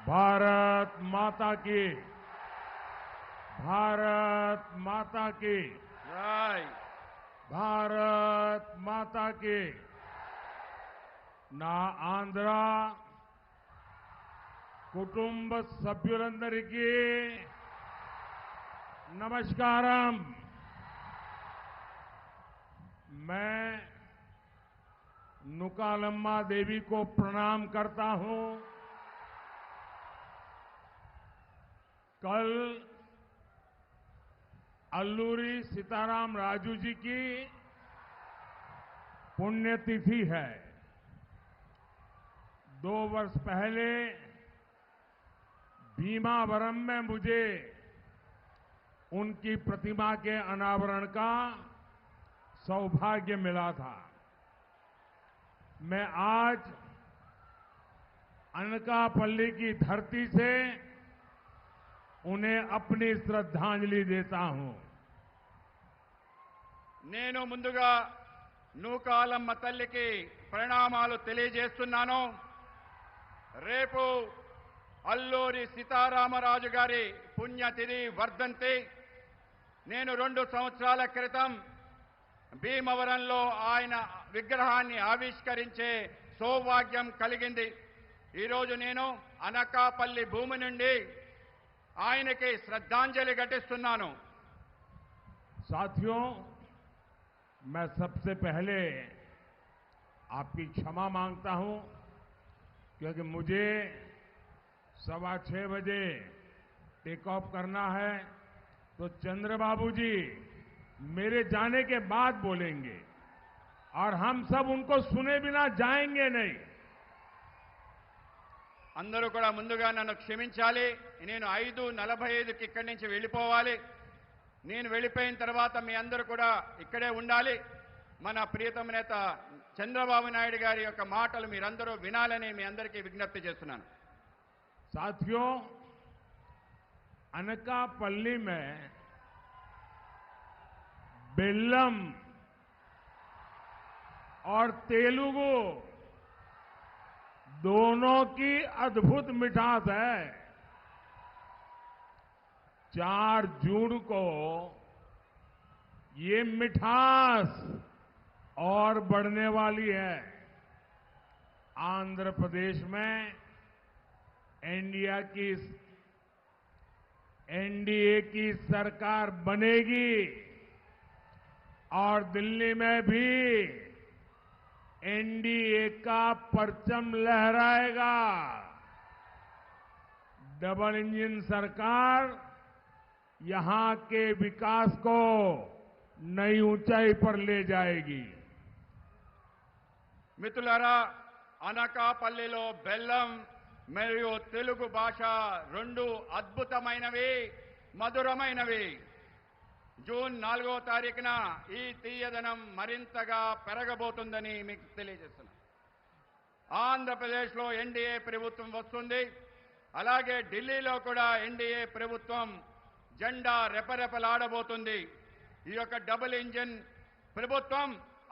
भारत माता की, भारत माता की, जय भारत माता की. నా ఆంధ్ర కుటుంబ సభ్యులందరికీ नमस्कारम. मैं नुकालम्मा देवी को प्रणाम करता हूं. कल अल्लूरी सीताराम राजू जी की पुण्यतिथि है. 2 वर्ष पहले भीमावरम में मुझे उनकी प्रतिमा के अनावरण का सौभाग्य मिला था. मैं आज अनकापल्ली की धरती से उन्हें अपनी श्रद्धांजलि देता हूं. నేను ముందుగా నూకాలమ్మ తల్లికి ప్రణామాలు తెలియజేస్తున్నాను. రేపు అల్లూరి సీతారామరాజు గారి పుణ్యతిథి వర్ధంతి. నేను 2 సంవత్సరాల క్రితం భీమవరంలో ఆయన విగ్రహాన్ని ఆవిష్కరించే సౌభాగ్యం కలిగింది. ఈరోజు నేను అనకాపల్లి భూమి నుండి ఆయనకి శ్రద్ధాంజలి ఘటిస్తున్నాను. साथियों, मैं सबसे पहले आपकी क्षमा मांगता हूं क्योंकि मुझे 6:15 बजे टेक ऑफ करना है, तो चंद्रबाबू जी मेरे जाने के बाद बोलेंगे और हम सब उनको सुने बिना जाएंगे नहीं. అందరూ కూడా ముందుగా నన్ను క్షమించాలి. నేను 5:45కి ఇక్కడి నుంచి వెళ్ళిపోవాలి. నేను వెళ్ళిపోయిన తర్వాత మీ అందరూ కూడా ఇక్కడే ఉండాలి. మన ప్రియతమ నేత చంద్రబాబు నాయుడు గారి యొక్క మాటలు మీరందరూ వినాలని మీ అందరికీ విజ్ఞప్తి చేస్తున్నాను. साथियों, अनकापल्ली में बेल्लम और तेलुगु दोनों की अद्भुत मिठास है. 4 जून को ये मिठास और बढ़ने वाली है. आंध्र प्रदेश में एनडीए की सरकार बनेगी और दिल्ली में भी एनडीए का परचम लहराएगा. डबल इंजन सरकार यहां के विकास को नई ऊंचाई पर ले जाएगी. మిత్రులారా, అనకాపల్లిలో బెల్లం మరియు తెలుగు భాష 2 అద్భుతమైనవి, మధురమైనవి. జూన్ 4వ తారీఖున ఈ తీయదనం మరింతగా పెరగబోతుందని మీకు తెలియజేస్తున్నాను. ఆంధ్రప్రదేశ్లో ఎన్డీఏ ప్రభుత్వం వస్తుంది. అలాగే ఢిల్లీలో కూడా ఎన్డీఏ ప్రభుత్వం జెండా రెపరెపలాడబోతుంది. ఈ యొక్క డబుల్ ఇంజిన్ ప్రభుత్వం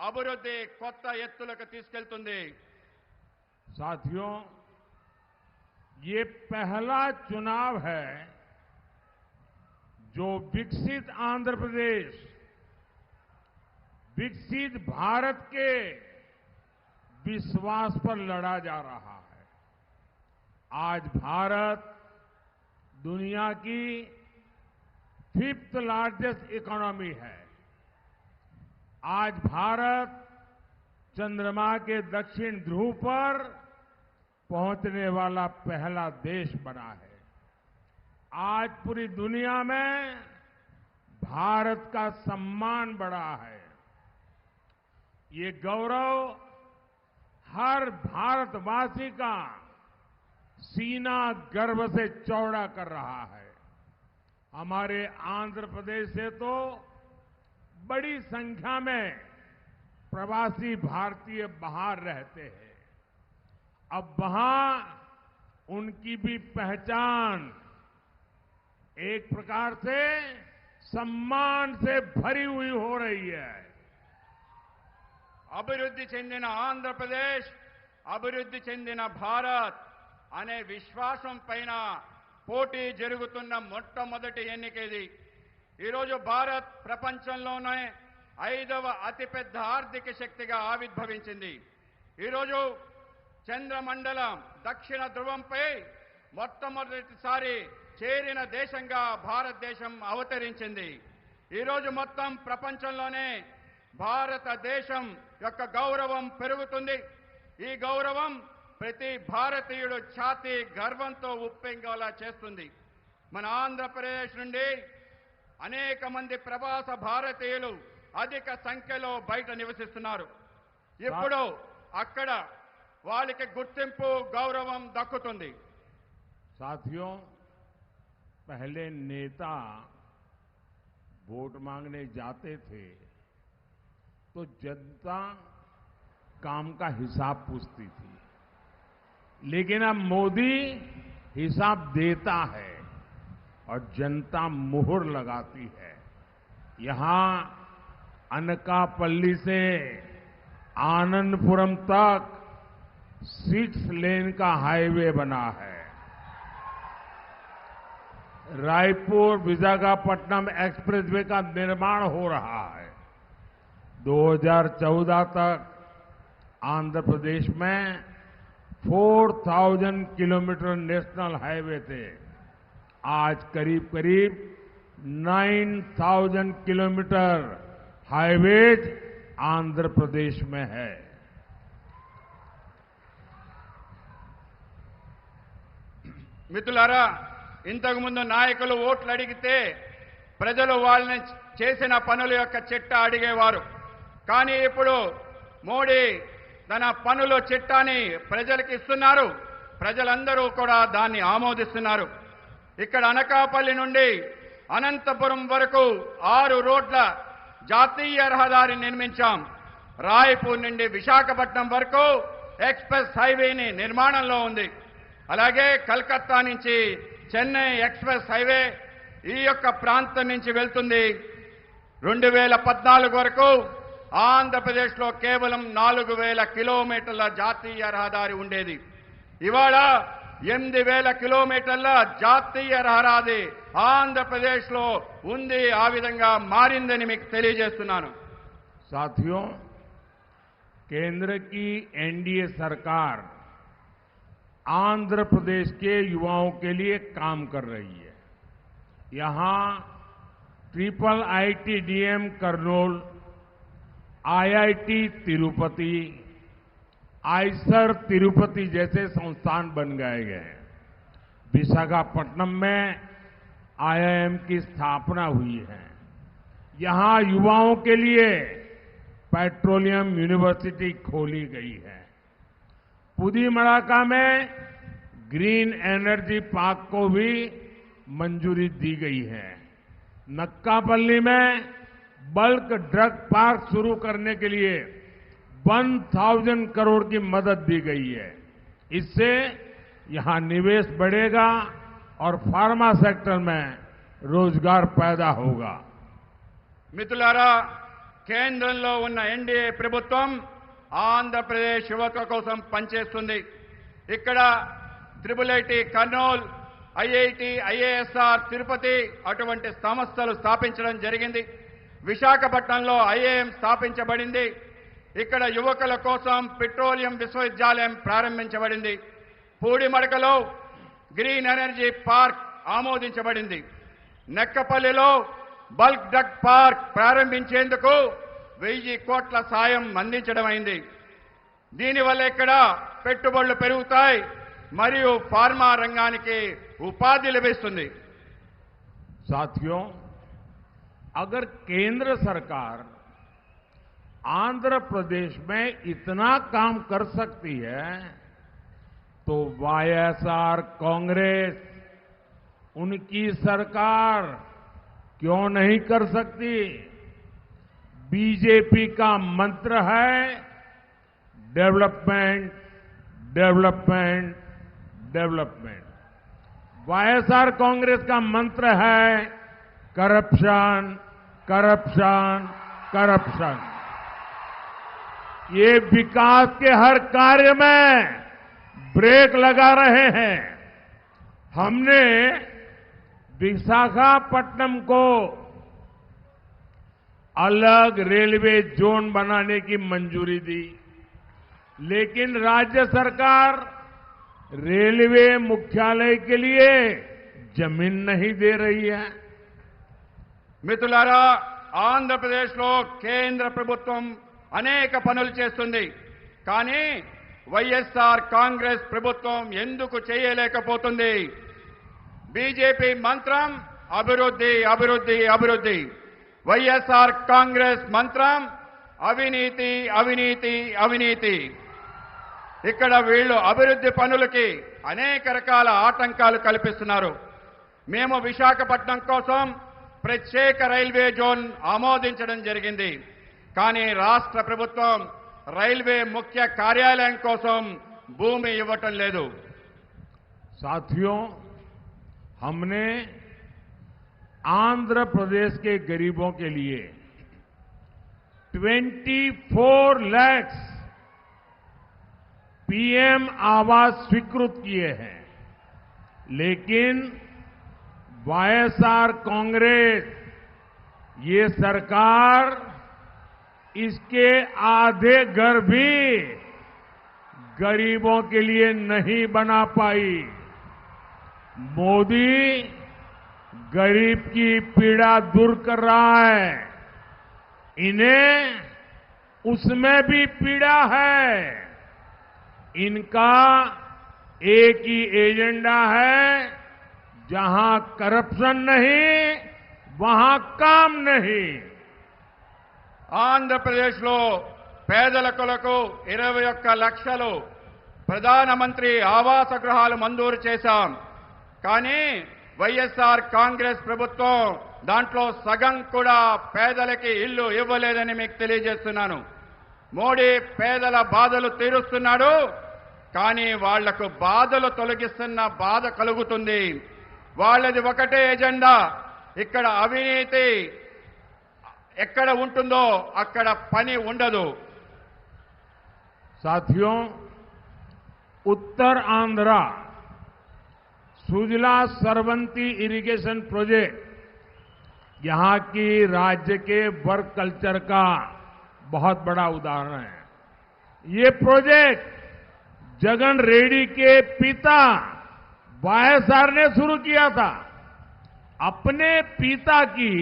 అభివృద్ధి కొత్త ఎత్తులకు తీసుకెళ్తుంది. साथियों, ये पहला चुनाव है जो विकसित आंध्र प्रदेश, विकसित भारत के विश्वास पर लड़ा जा रहा है. आज भारत दुनिया की 5th लार्जेस्ट इकोनॉमी है. आज भारत चंद्रमा के दक्षिण ध्रुव पर पहुंचने वाला पहला देश बना है. आज पूरी दुनिया में भारत का सम्मान बढ़ा है. ये गौरव हर भारतवासी का सीना गर्व से चौड़ा कर रहा है. हमारे आंध्र प्रदेश से तो बड़ी संख्या में प्रवासी भारतीय बाहर रहते हैं. अब वहां उनकी भी पहचान एक प्रकार से सम्मान से भरी हुई हो रही है. అభివృద్ధి చెందిన ఆంధ్రప్రదేశ్, అభివృద్ధి చెందిన భారత్ అనే విశ్వాసం పైన పోటీ జరుగుతున్న మొట్టమొదటి ఎన్నిక ఇది. ఈరోజు భారత్ ప్రపంచంలోనే 5వ అతిపెద్ద ఆర్థిక శక్తిగా ఆవిర్భవించింది. ఈరోజు చంద్రమండలం దక్షిణ ధ్రువంపై మొట్టమొదటిసారి చేరిన దేశంగా భారతదేశం అవతరించింది. ఈరోజు మొత్తం ప్రపంచంలోనే భారతదేశం యొక్క గౌరవం పెరుగుతుంది. ఈ గౌరవం ప్రతి భారతీయుడు ఛాతీ గర్వంతో ఉప్పొంగేలా చేస్తుంది. మన ఆంధ్రప్రదేశ్ నుండి అనేక మంది ప్రవాస భారతీయులు అధిక సంఖ్యలో బయట నివసిస్తున్నారు. ఇప్పుడు అక్కడ వాళ్ళకి గుర్తింపు గౌరవం దక్కుతుంది. साथियों, पहले नेता वोट मांगने जाते थे तो जनता काम का हिसाब पूछती थी, लेकिन अब मोदी हिसाब देता है और जनता मुहर लगाती है. यहां अनकापल्ली से आनंदपुरम तक 6 लेन का हाईवे बना है. रायपुर विशाखापट्टनम एक्सप्रेसवे का निर्माण हो रहा है. 2014 तक आंध्र प्रदेश में 4000 किलोमीटर नेशनल हाईवे थे. आज करीब करीब 9000 किलोमीटर हाईवेज आंध्र प्रदेश में है. మిత్రులారా, ఇంతకు ముందు నాయకులు ఓట్లు అడిగితే ప్రజలు వాళ్ళని చేసిన పనుల యొక్క చిట్టా అడిగేవారు. కానీ ఇప్పుడు మోడీ తన పనుల చిట్టాని ప్రజలకు ఇస్తున్నారు. ప్రజలందరూ కూడా దాన్ని ఆమోదిస్తున్నారు. ఇక్కడ అనకాపల్లి నుండి అనంతపురం వరకు 6 రోడ్ల జాతీయ రహదారి నిర్మించాం. రాయపూర్ నుండి విశాఖపట్నం వరకు ఎక్స్ప్రెస్ హైవేని నిర్మాణంలో ఉంది. అలాగే కలకత్తా నుంచి చెన్నై ఎక్స్ప్రెస్ హైవే ఈ యొక్క ప్రాంతం నుంచి వెళ్తుంది. 2014 వరకు ఆంధ్రప్రదేశ్లో కేవలం 4000 కిలోమీటర్ల జాతీయ రహదారి ఉండేది. ఇవాళ 8000 కిలోమీటర్ల జాతీయ రహదారి ఆంధ్రప్రదేశ్లో ఉంది. ఆ విధంగా మారిందని మీకు తెలియజేస్తున్నాను. साथियों, केंद्र की एनडीए सरकार आंध्र प्रदेश के युवाओं के लिए काम कर रही है. यहां IIITDM Kurnool, IIT Tirupati, Eicher Tirupati जैसे संस्थान बन गए हैं. विशाखापट्टनम में IIM की स्थापना हुई है. यहां युवाओं के लिए पेट्रोलियम यूनिवर्सिटी खोली गई है. पुदीमड़ाका में ग्रीन एनर्जी पार्क को भी मंजूरी दी गई है. नक्कापल्ली में बल्क ड्रग पार्क शुरू करने के लिए 1000 करोड़ की मदद दी गई है. इससे यहां निवेश बढ़ेगा और फार्मा सेक्टर में रोजगार पैदा होगा. మిత్రులారా, కేంద్రంలో ఉన్న ఎన్డీఏ ప్రభుత్వం ఆంధ్రప్రదేశ్ యువత కోసం పనిచేస్తుంది. ఇక్కడ IIIT Kurnool, IIT, IISR Tirupati అటువంటి సంస్థలు స్థాపించడం జరిగింది. విశాఖపట్నంలో IIM స్థాపించబడింది. ఇక్కడ యువకుల కోసం పెట్రోలియం విశ్వవిద్యాలయం ప్రారంభించబడింది. పూడిమడకలో గ్రీన్ ఎనర్జీ పార్క్ ఆమోదించబడింది. నెక్కపల్లిలో బల్క్ డ్రగ్ పార్క్ ప్రారంభించేందుకు 1000 కోట్ల సాయం అందించడమైంది. దీనివల్ల ఇక్కడ పెట్టుబడులు పెరుగుతాయి మరియు ఫార్మా రంగానికి ఉపాధి లభిస్తుంది. साथियों, अगर केंद्र सरकार आंध्र प्रदेश में इतना काम कर सकती है तो वाईएसआर कांग्रेस, उनकी सरकार क्यों नहीं कर सकती? बीजेपी का मंत्र है development, development, development. YSR Congress का मंत्र है करप्शन, करप्शन, करप्शन. ये विकास के हर कार्य में ब्रेक लगा रहे हैं। हमने विशाखापट्टनम को अलग रेलवे जोन बनाने की मंजूरी दी, लेकिन राज्य सरकार रेलवे मुख्यालय के लिए जमीन नहीं दे रही है। మిత్రులారా, ఆంధ్రప్రదేశ్లో కేంద్ర ప్రభుత్వం అనేక పనులు చేస్తుంది. కానీ వైఎస్ఆర్ కాంగ్రెస్ ప్రభుత్వం ఎందుకు చేయలేకపోతుంది? బీజేపీ మంత్రం అభివృద్ధి అభివృద్ధి అభివృద్ధి, వైఎస్ఆర్ కాంగ్రెస్ మంత్రం అవినీతి అవినీతి అవినీతి. ఇక్కడ వీళ్ళు అభివృద్ధి పనులకి అనేక రకాల ఆటంకాలు కల్పిస్తున్నారు. మేము విశాఖపట్నం కోసం ప్రత్యేక రైల్వే జోన్ ఆమోదించడం జరిగింది. కానీ రాష్ట్ర ప్రభుత్వం రైల్వే ముఖ్య కార్యాలయం కోసం భూమి ఇవ్వటం లేదు. साथियों, हमने आंध्र प्रदेश के गरीबों के लिए 24 लाख पीएम आवास स्वीकृत किए हैं, लेकिन वाईएसआर कांग्रेस ये सरकार इसके आधे घर भी गरीबों के लिए नहीं बना पाई। मोदी गरीब की पीड़ा दूर कर रहा है, इन्हें उसमें भी पीड़ा है। इनका एक ही एजेंडा है, जहां करप्शन नहीं वहां काम नहीं। ఆంధ్రప్రదేశ్లో పేదల కొరకు 21 లక్షలు ప్రధానమంత్రి ఆవాస గృహాలు మంజూరు చేశాం. కానీ వైఎస్ఆర్ కాంగ్రెస్ ప్రభుత్వం దాంట్లో సగం కూడా పేదలకి ఇల్లు ఇవ్వలేదని మీకు తెలియజేస్తున్నాను. మోడీ పేదల బాధలు తీరుస్తున్నాడు, కానీ వాళ్లకు బాధలు తొలగిస్తున్న బాధ కలుగుతుంది. వాళ్ళది ఒకటే ఎజెండా. ఇక్కడ అవినీతి ఎక్కడ ఉంటుందో అక్కడ పని ఉండదు. साथियों, उत्तर आंध्रा सुजला सरवंती इरिगेशन प्रोजेक्ट यहां की राज्य के वर्क कल्चर का बहुत बड़ा उदाहरण है। ये प्रोजेक्ट जगन रेड्डी के पिता वाईएसआर ने शुरू किया था। अपने पिता की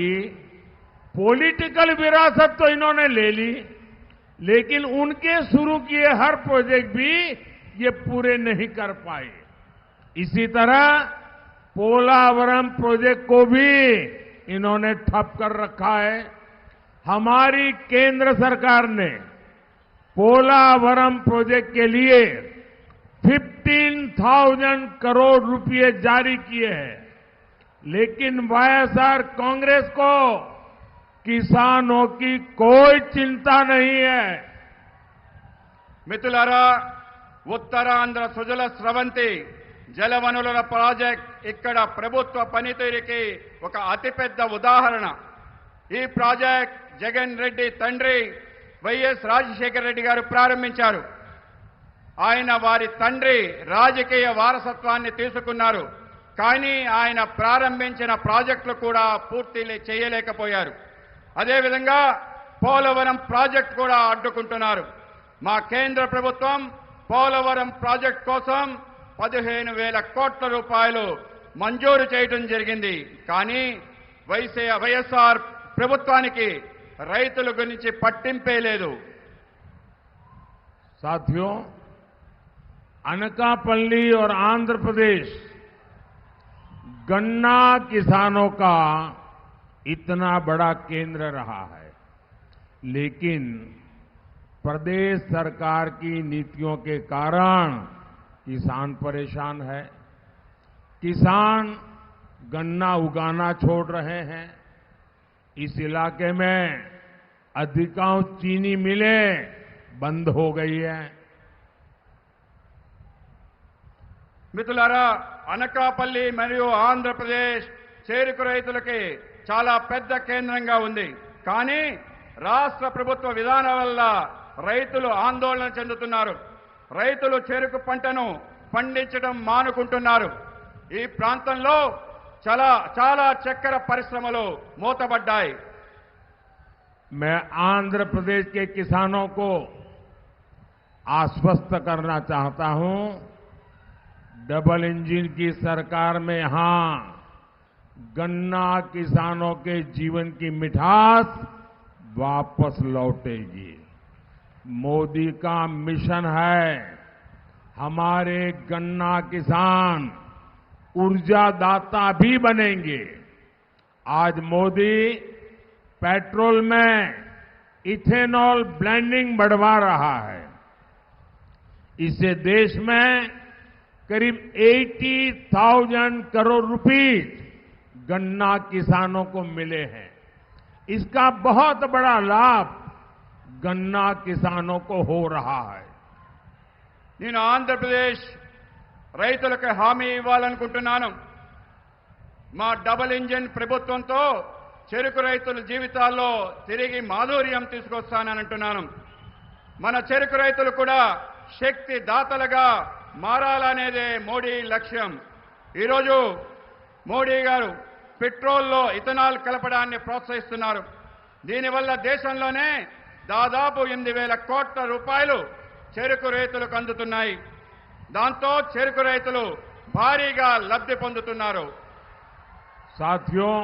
पॉलिटिकल विरासत तो इन्होंने ले ली, लेकिन उनके शुरू किए हर प्रोजेक्ट भी ये पूरे नहीं कर पाए। इसी तरह पोलावरम प्रोजेक्ट को भी इन्होंने ठप कर रखा है। हमारी केंद्र सरकार ने पोलावरम प्रोजेक्ट के लिए 15,000 करोड़ रुपए जारी किए हैं, लेकिन वाईएसआर कांग्रेस को किसानों की कोई चिंता नहीं है। మిత్రులారా, ఉత్తరాంధ్ర సుజల స్రవంతి జలవనరుల ప్రాజెక్ట్ ఇక్కడ ప్రభుత్వ పనితీరుకి ఒక అతిపెద్ద ఉదాహరణ. ఈ ప్రాజెక్ట్ జగన్ రెడ్డి తండ్రి వైఎస్ రాజశేఖర రెడ్డి గారు ప్రారంభించారు. ఆయన వారి తండ్రి రాజకీయ వారసత్వాన్ని తీసుకున్నారు, కానీ ఆయన ప్రారంభించిన ప్రాజెక్టులు కూడా పూర్తి చేయలేకపోయారు. అదేవిధంగా పోలవరం ప్రాజెక్ట్ కూడా అడ్డుకుంటున్నారు. మా కేంద్ర ప్రభుత్వం పోలవరం ప్రాజెక్ట్ కోసం 15,000 కోట్ల రూపాయలు మంజూరు చేయడం జరిగింది. కానీ వైఎస్ఆర్ ప్రభుత్వానికి రైతుల గురించి పట్టింపే లేదు. साथियों, अनकापल्ली और आंध्र प्रदेश गन्ना किसानों का इतना बड़ा केंद्र रहा है, लेकिन प्रदेश सरकार की नीतियों के कारण किसान परेशान है। किसान गन्ना उगाना छोड़ रहे हैं। इस इलाके में अधिकांश चीनी मिलें बंद हो गई है। మిత్రులారా, అనకాపల్లి మరియు ఆంధ్రప్రదేశ్ చేరుకు రైతులకి చాలా పెద్ద కేంద్రంగా ఉంది. కానీ రాష్ట్ర ప్రభుత్వ విధానం వల్ల రైతులు ఆందోళన చెందుతున్నారు. రైతులు చెరుకు పంటను పండించడం మానుకుంటున్నారు. ఈ ప్రాంతంలో చాలా చక్కెర పరిశ్రమలు మూతబడ్డాయి. मैं आंध्र प्रदेश के किसानों को आश्वस्त करना चाहता हूं, डबल इंजन की सरकार में यहां गन्ना किसानों के जीवन की मिठास वापस लौटेगी। मोदी का मिशन है हमारे गन्ना किसान ऊर्जादाता भी बनेंगे। आज मोदी पेट्रोल में इथेनॉल ब्लेंडिंग बढ़वा रहा है। इससे देश में करीब 80,000 करोड़ रुपीस गन्ना किसानों को मिले हैं। इसका बहुत बड़ा लाभ गन्ना किसानों को हो रहा है। నేను ఆంధ్రప్రదేశ్ రైతులకు హామీ ఇవ్వాలనుకుంటున్నాను. మా డబుల్ ఇంజిన్ ప్రభుత్వంతో చెరుకు రైతుల జీవితాల్లో తిరిగి మాధుర్యం తీసుకొస్తానని అంటున్నాను. మన చెరుకు రైతులు కూడా శక్తి దాతలుగా మారాలనేదే మోడీ లక్ష్యం. ఈరోజు మోడీ గారు పెట్రోల్లో ఇథనాల్ కలపడాన్ని ప్రోత్సహిస్తున్నారు. దీనివల్ల దేశంలోనే దాదాపు 8,000 కోట్ల రూపాయలు చెరుకు రైతులకు అందుతున్నాయి. దాంతో చెరుకు రైతులు భారీగా లబ్ధి పొందుతున్నారు. साथियों,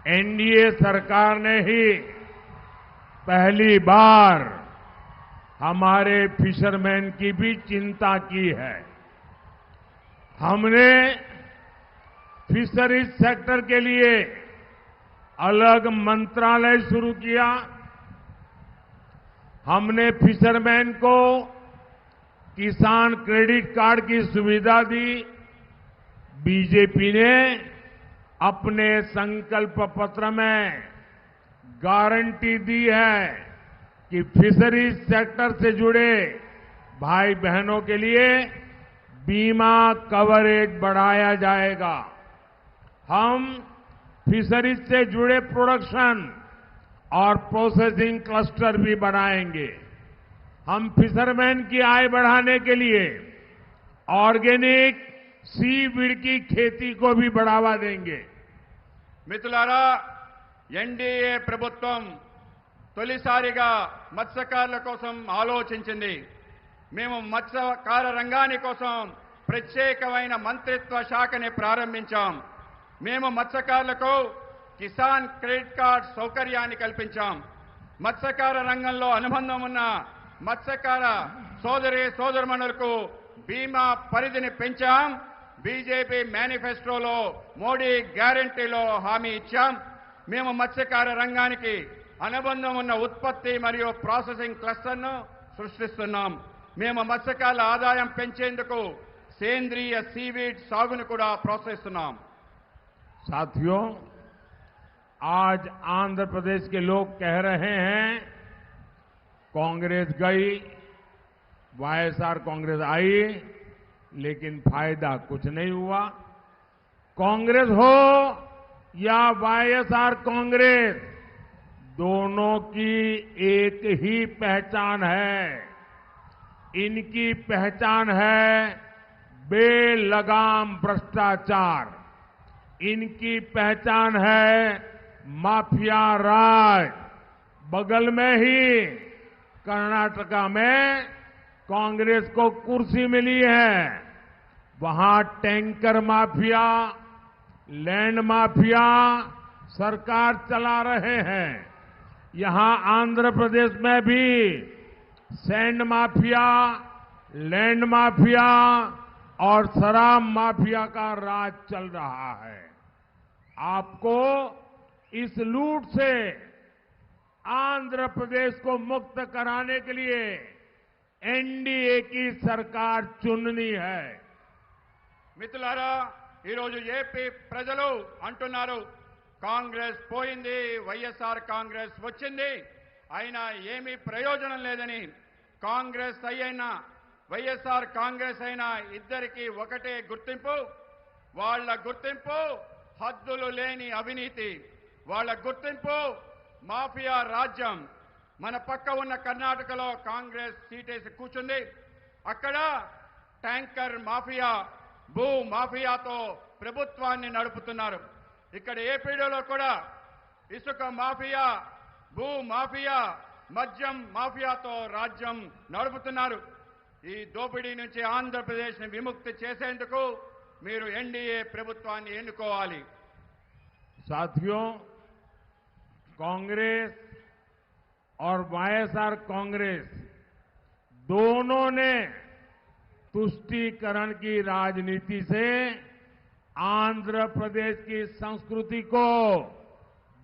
एनडीए सरकार ने ही पहली बार हमारे फिशरमैन की भी चिंता की है। हमने फिशरीज सेक्टर के लिए अलग मंत्रालय शुरू किया। हमने फिशरमैन को किसान क्रेडिट कार्ड की सुविधा दी। बीजेपी ने अपने संकल्प पत्र में गारंटी दी है कि फिशरीज सेक्टर से जुड़े भाई बहनों के लिए बीमा कवरेज बढ़ाया जाएगा। हम फिशरीज से जुड़े प्रोडक्शन और प्रोसेसिंग क्लस्टर भी बनाएंगे। हम फिशरमैन की आय बढ़ाने के लिए ऑर्गेनिक सीवीड की खेती को भी बढ़ावा देंगे। మిత్రులారా, ఎన్డీఏ ప్రభుత్వం తొలిసారిగా మత్స్యకారుల కోసం ఆలోచించింది. మేము మత్స్యకార రంగాని కోసం ప్రత్యేకమైన మంత్రిత్వ శాఖని ప్రారంభించాం. మేము మత్స్యకారులకు కిసాన్ క్రెడిట్ కార్డ్ సౌకర్యాన్ని కల్పించాం. మత్స్యకార రంగంలో అనుబంధం ఉన్న మత్స్యకార సోదరమణులకు బీమా పరిధిని పెంచాం. బీజేపీ మేనిఫెస్టోలో మోడీ గ్యారంటీలో హామీ ఇచ్చాం. మేము మత్స్యకార రంగానికి అనుబంధం ఉన్న ఉత్పత్తి మరియు ప్రాసెసింగ్ క్లస్టర్ను సృష్టిస్తున్నాం. మేము మత్స్యకారుల ఆదాయం పెంచేందుకు సేంద్రియ సీవీడ్ సాగును కూడా ప్రోత్సహిస్తున్నాం. साथियों, आज आंध्र प्रदेश के लोग कह रहे हैं कांग्रेस गई, वाईएसआर कांग्रेस आई, लेकिन फायदा कुछ नहीं हुआ। कांग्रेस हो या वाईएसआर कांग्रेस, दोनों की एक ही पहचान है। इनकी पहचान है बेलगाम भ्रष्टाचार। इनकी पहचान है माफिया राज। बगल में ही कर्नाटका में कांग्रेस को कुर्सी मिली है, वहां टैंकर माफिया, लैंड माफिया सरकार चला रहे हैं। यहां आंध्र प्रदेश में भी सैंड माफिया, लैंड माफिया और शराब माफिया का राज चल रहा है। आपको इस लूट से आंध्र प्रदेश को मुक्त कराने के लिए एनडीए की सरकार चुननी है। మిత్రులారా, ఈరోజు ఏపీ ప్రజలు అంటున్నారు కాంగ్రెస్ పోయింది, వైఎస్ఆర్ కాంగ్రెస్ వచ్చింది, అయినా ఏమీ ప్రయోజనం లేదని. కాంగ్రెస్ అయినా వైఎస్ఆర్ కాంగ్రెస్ అయినా ఇద్దరికి ఒకటే గుర్తింపు. వాళ్ళ గుర్తింపు హద్దులు లేని అవినీతి. వాళ్ళ గుర్తింపు మాఫియా రాజ్యం. మన పక్క ఉన్న కర్ణాటకలో కాంగ్రెస్ సీటేసి కూర్చుంది. అక్కడ ట్యాంకర్ మాఫియా, భూ మాఫియాతో ప్రభుత్వాన్ని నడుపుతున్నారు. ఇక్కడ ఏపీలో కూడా ఇసుక మాఫియా, భూ మాఫియా, మద్యం మాఫియాతో రాజ్యం నడుపుతున్నారు. ఈ దోపిడీ నుంచి ఆంధ్రప్రదేశ్ని విముక్తి చేసేందుకు మీరు ఎన్డీఏ ప్రభుత్వాన్ని ఎన్నుకోవాలి. साथियों, कांग्रेस और वाईएसआर कांग्रेस दोनों ने तुष्टीकरण की राजनीति से आंध्र प्रदेश की संस्कृति को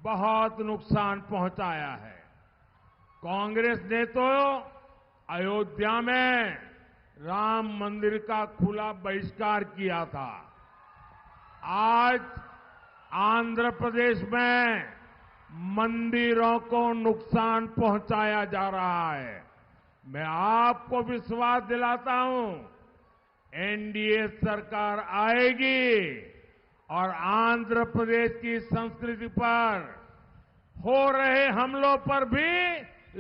बहुत नुकसान पहुंचाया है। कांग्रेस ने तो अयोध्या में राम मंदिर का खुला बहिष्कार किया था। आज आंध्र प्रदेश में मंदिरों को नुकसान पहुंचाया जा रहा है। मैं आपको विश्वास दिलाता हूं, एनडीए सरकार आएगी और आंध्र प्रदेश की संस्कृति पर हो रहे हमलों पर भी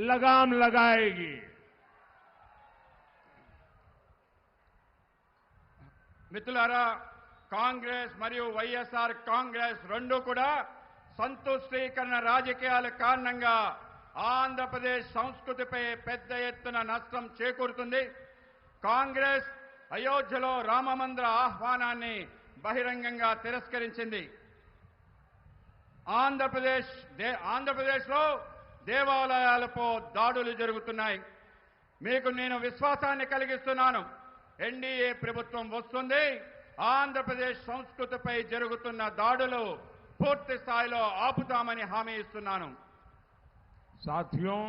लगाम लगाएगी। మిత్రులారా, కాంగ్రెస్ మరియు వైఎస్ఆర్ కాంగ్రెస్ రెండు కూడా సంతుష్టీకరణ రాజకీయాల కారణంగా ఆంధ్రప్రదేశ్ సంస్కృతిపై పెద్ద ఎత్తున నష్టం చేకూరుతుంది. కాంగ్రెస్ అయోధ్యలో రామమందిర ఆహ్వానాన్ని బహిరంగంగా తిరస్కరించింది. ఆంధ్రప్రదేశ్లో దేవాలయాలపై దాడులు జరుగుతున్నాయి. మీకు నేను విశ్వాసాన్ని కలిగిస్తున్నాను, ఎన్డీఏ ప్రభుత్వం వస్తుంది. ఆంధ్రప్రదేశ్ సంస్కృతిపై జరుగుతున్న దాడులు పూర్తి స్థాయిలో ఆపుతామని హామీ ఇస్తున్నాను. साथियों,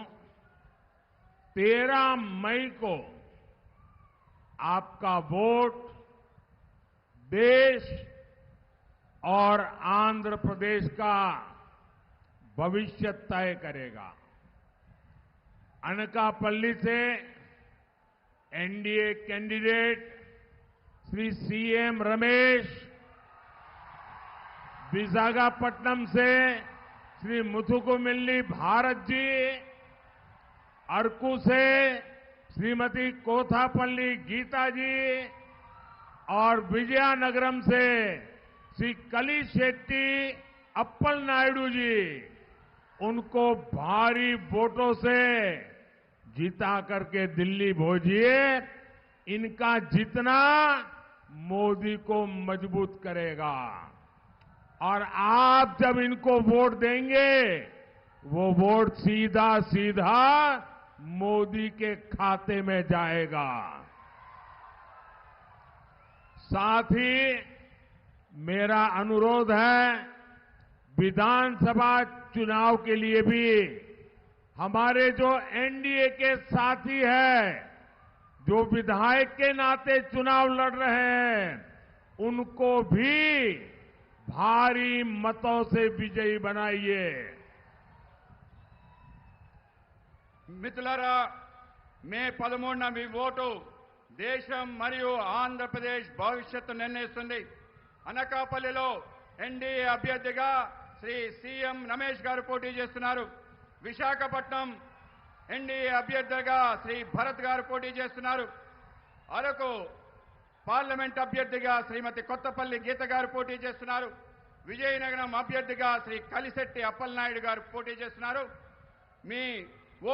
13 मई को आपका वोट देश और आंध्र प्रदेश का भविष्य तय करेगा। अनकापल्ली से NDA candidate Shri CM Ramesh, Visakhapatnam से श्री मुथुकुमिल्ली भारत जी, अरकू से श्रीमती कोथापल्ली गीता जी और विजयनगरम से श्री कली शेट्टी अप्पल नायडू जी, उनको भारी वोटों से जीता करके दिल्ली भेजिए। इनका जीतना मोदी को मजबूत करेगा और आप जब इनको वोट देंगे, वो वोट सीधा सीधा मोदी के खाते में जाएगा। साथ ही मेरा अनुरोध है, विधानसभा चुनाव के लिए भी हमारे जो एनडीए के साथी हैं, जो विधायक के नाते चुनाव लड़ रहे हैं, उनको भी भारी मतों से विजयी बनाइए। మిత్రులారా, మే 13న మీ ఓటు దేశం మరియు ఆంధ్రప్రదేశ్ భవిష్యత్తు నిర్ణయిస్తుంది. అనకాపల్లిలో ఎన్డీఏ అభ్యర్థిగా శ్రీ సీఎం రమేష్ గారు పోటీ చేస్తున్నారు. విశాఖపట్నం ఎన్డీఏ అభ్యర్థిగా శ్రీ భరత్ గారు పోటీ చేస్తున్నారు. అరకు పార్లమెంట్ అభ్యర్థిగా శ్రీమతి కొత్తపల్లి గీత గారు పోటీ చేస్తున్నారు. విజయనగరం అభ్యర్థిగా శ్రీ కలిశెట్టి అప్పలనాయుడు గారు పోటీ చేస్తున్నారు. మీ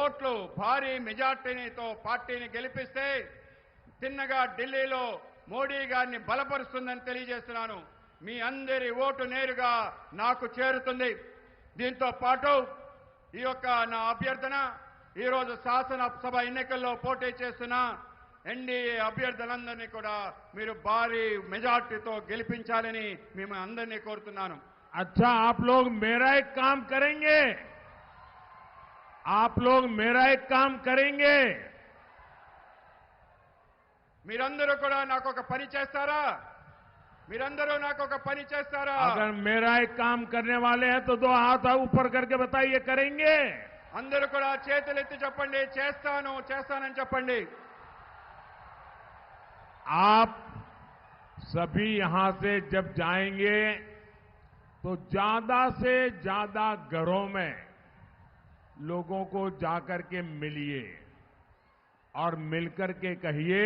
ఓట్లు భారీ మెజార్టీతో పార్టీని గెలిపిస్తే తిన్నగా ఢిల్లీలో మోడీ గారిని బలపరుస్తుందని తెలియజేస్తున్నాను. మీ అందరి ఓటు నేరుగా నాకు చేరుతుంది. దీంతో పాటు ఈ యొక్క నా అభ్యర్థన, ఈరోజు శాసనసభ ఎన్నికల్లో పోటీ చేస్తున్న ఎన్డీఏ అభ్యర్థులందరినీ కూడా మీరు భారీ మెజార్టీతో గెలిపించాలని మేము అందరినీ కోరుతున్నాను. अच्छा, आप लोग मेरा एक काम करेंगे, आप लोग मेरा एक काम करेंगे। మీరందరూ కూడా నాకు ఒక పని చేస్తారా? మీరందరూ నాకు ఒక పని చేస్తారా? अगर मेरा एक काम करने वाले हैं तो दो हाथ ऊपर करके बताइए, करेंगे? అందరూ కూడా చేతులెత్తి చెప్పండి, చేస్తాను చేస్తానని చెప్పండి. आप सभी यहां से जब जाएंगे तो ज्यादा से ज्यादा घरों में लोगों को जाकर के मिलिए और मिलकर के कहिए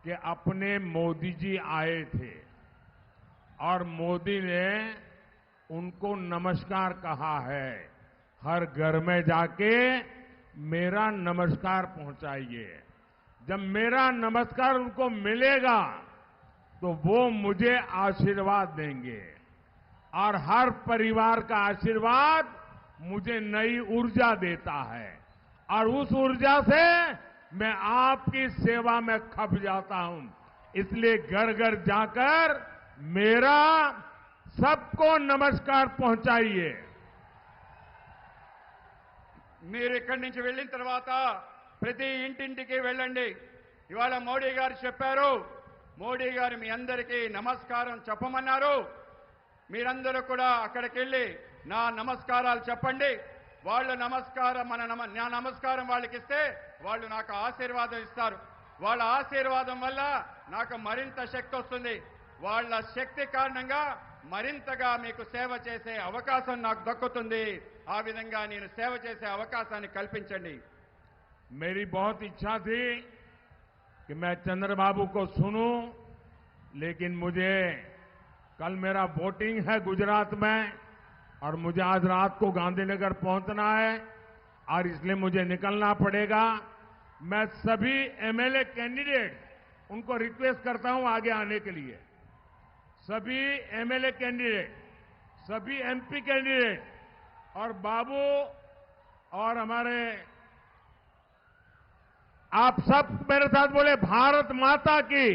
कि अपने मोदी जी आए थे और मोदी ने उनको नमस्कार कहा है। हर घर में जाके मेरा नमस्कार पहुंचाइए। जब मेरा नमस्कार उनको मिलेगा तो वो मुझे आशीर्वाद देंगे और हर परिवार का आशीर्वाद मुझे नई ऊर्जा देता है और उस ऊर्जा से मैं आपकी सेवा में खप जाता हूं। इसलिए घर घर जाकर मेरा सबको नमस्कार पहुंचाइए। మీరు ఇక్కడి నుంచి వెళ్ళిన తర్వాత ప్రతి ఇంటింటికి వెళ్ళండి. ఇవాళ మోడీ గారు చెప్పారు, మోడీ గారు మీ అందరికీ నమస్కారం చెప్పమన్నారు. మీరందరూ కూడా అక్కడికి వెళ్ళి నా నమస్కారాలు చెప్పండి. వాళ్ళ నమస్కారం నా నమస్కారం వాళ్ళకి ఇస్తే వాళ్ళు నాకు ఆశీర్వాదం ఇస్తారు. వాళ్ళ ఆశీర్వాదం వల్ల నాకు మరింత శక్తి వస్తుంది. వాళ్ళ శక్తి కారణంగా మరింతగా మీకు సేవ చేసే అవకాశం నాకు దక్కుతుంది. ఆ విధంగా నేను సేవ చేసే అవకాశాన్ని కల్పించండి. मेरी बहुत इच्छा थी कि मैं चंद्रबाबू को सुनूं, लेकिन मुझे कल मेरा वोटिंग है गुजरात में और मुझे आज रात को गांधीनगर पहुंचना है और इसलिए मुझे निकलना पड़ेगा। मैं सभी एमएलए कैंडिडेट उनको रिक्वेस्ट करता हूं आगे आने के लिए। सभी एमएलए कैंडिडेट, सभी एमपी कैंडिडेट और बाबू और हमारे आप सब मेरे साथ बोले भारत माता की,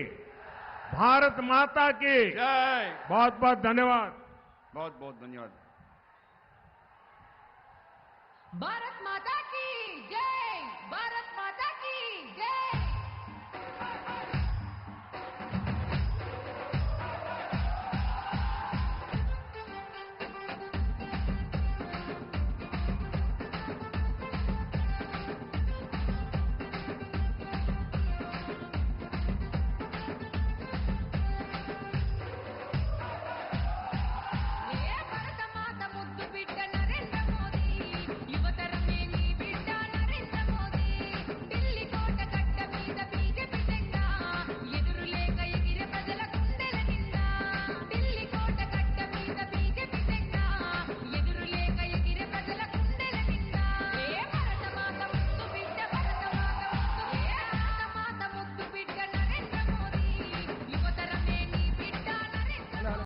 भारत माता की जय. बहुत बहुत धन्यवाद। बहुत बहुत धन्यवाद. भारत माता की जय, भारत माता की जय।